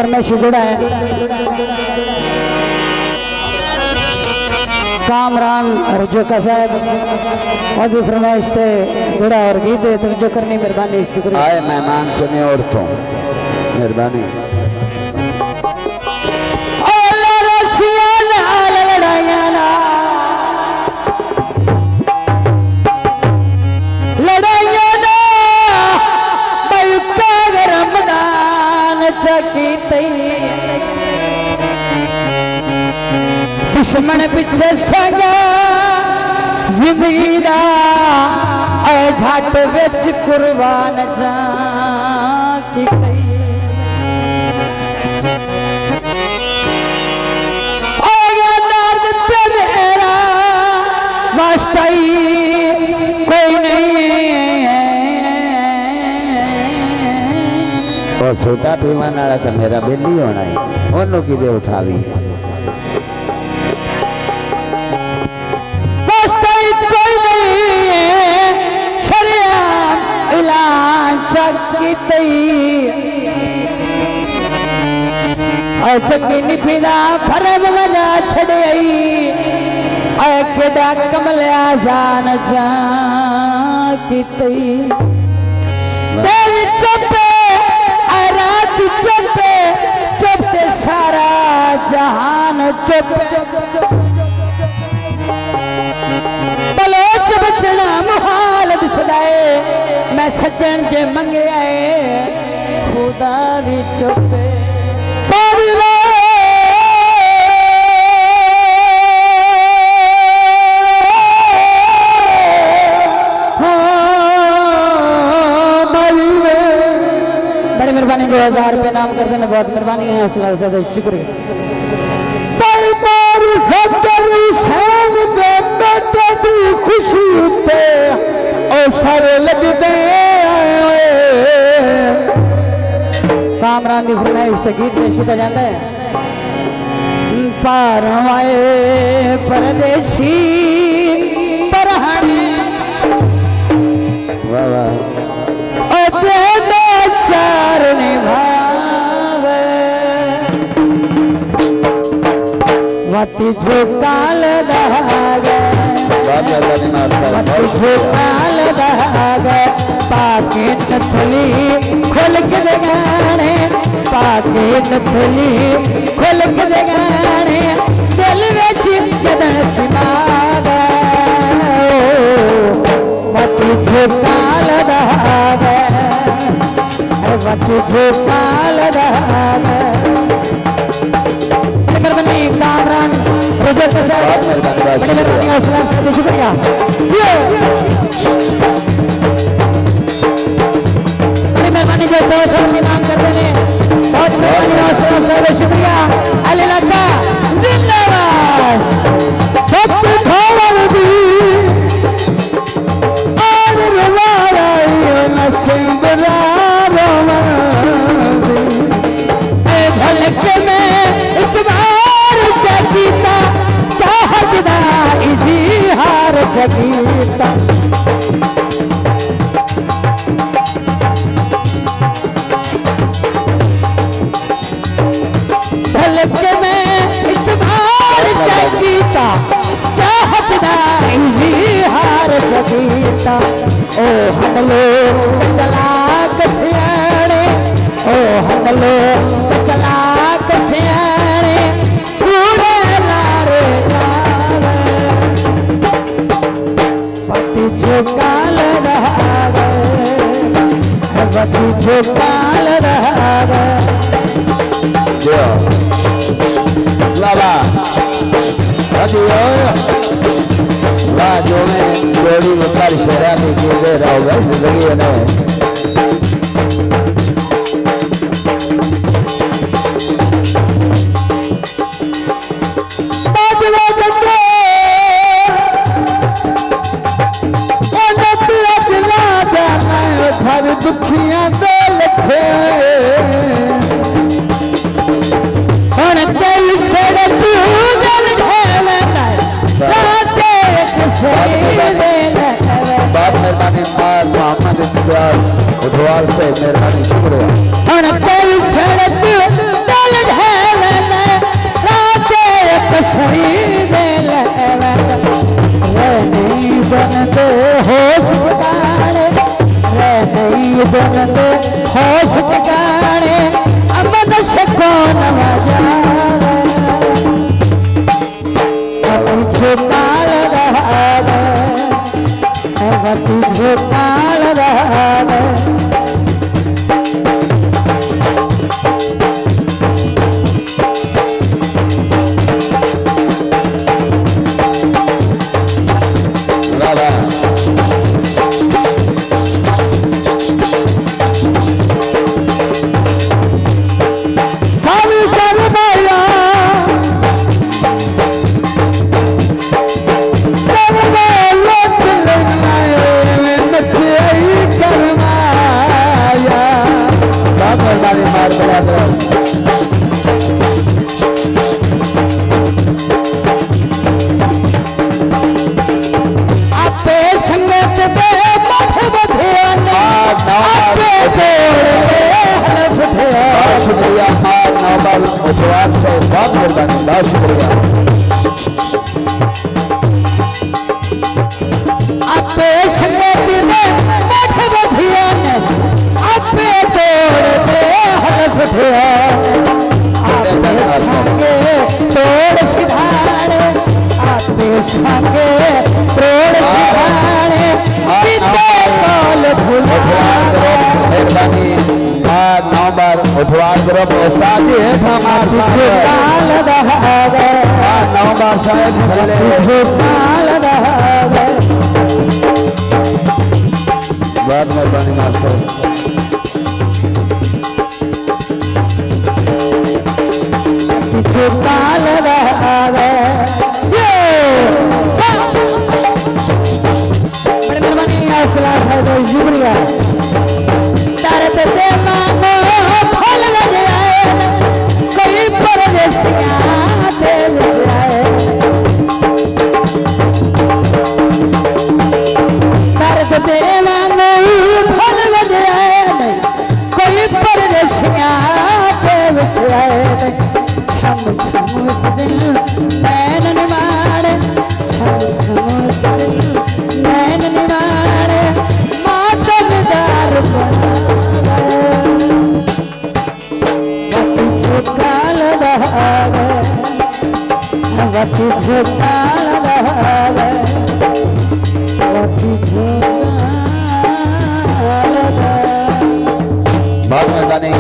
फरमाइशी जुड़ा है कामरान रजोका साहब और भी फरमाइश थे जुड़ा और गीत है तो जो करनी मेहरबानी शुक्रिया। आए मेहमान चुने औरतों मेहरबानी दुश्मन पिछे सगा जिंदगी दा झट विच कुर्बान जा की मेरा वास्ता कोई नहीं और सोटा पीवन वाला तो मेरा बेली होना है ओनू कि उठावी है चकी पिता फरम वजा छड़ई केड़ा कमल आसान जा की चुपे रात चुपे चुपते सारा जहान चुप बलोच बचना मुहाल दिसदाए मैं सजन जे मंगे आए खुदा भी चुपे बड़ी मेहरबानी 2000 रुपये नाम कर देने बहुत मेहरबानी है हौसला शुक्रिया। खुशी कामरान की फरमाइश से गीत पेश किया जाता है पारवाए परदेसी परहणी वाह वाह चार निभावे वती झुकाल दहागे वती झुकाल दहागे पाके नथली खोल के दगाने पाके नथली खोल के दगाने दिल विच जदन सिमावे वती झुकाल दहागे वती झुकाल दहागे मेहरबानी कामरान प्रोजेक्ट साहब बड़ी मेहरबानी हौसला से शुक्रिया। बड़ी मेहरबानी जो सर नाम करते हैं बहुत मेहरबानी हौसला से शुक्रिया। अली लका जिंदाबाद जगीता भलके में इतबार जगीता चाहत ना इज़हार जगीता ओ हम लोग चलाक सियाणे ओ हम लोग चलाक सियाणे पूरे लारे झुकाल रहावे वती झुकाल रहावे लाला अजी वाह जो में जोड़ी मुकर शेरा की दे रहा होगा जिंदगी ने दुखियां दे लिखे सुन कई सड़ तू गल ढेले राते किसे बात मेहरबानी मोहम्मद इम्तियाज उधवाल से मेहरबानी शुक्रिया। सुन कई सड़ तू जीवन दे होश ठिकाने अमन से कौन जावे तुझे काल रहावे तुझे काल रहावे उपवास से बहुत मेहरबानी बहुत शुक्रिया आपे संगति में बैठ बधिया ने आपे तोड़ दे हलफ ठिया आपे संगे तोड़ सिधाने आपे संगे तोड़ सिधाने कितने कॉल भुला मेहरबानी नौ बार उठवार ग्रुप उस्ताद जी है हमारे काल रहावे 9 बार शायद चले काल रहावे बहुत मेहरबानी मास्टर तुझे काल रहावे बड़ी मेहरबानी असला है शुक्रिया दर्द दे मानो फल लगे आए कोई परदेसिया दिल से आए दर्द दे मानो फल लगे आए कोई परदेसिया दिल से आए छम छम से दिल नैन निमाड़े छम छम से दिल नैन निमाड़े मातमदार बना काल रहावे तुझे काल रहावे तुझे काल रहावे बहुत मेहरबानी।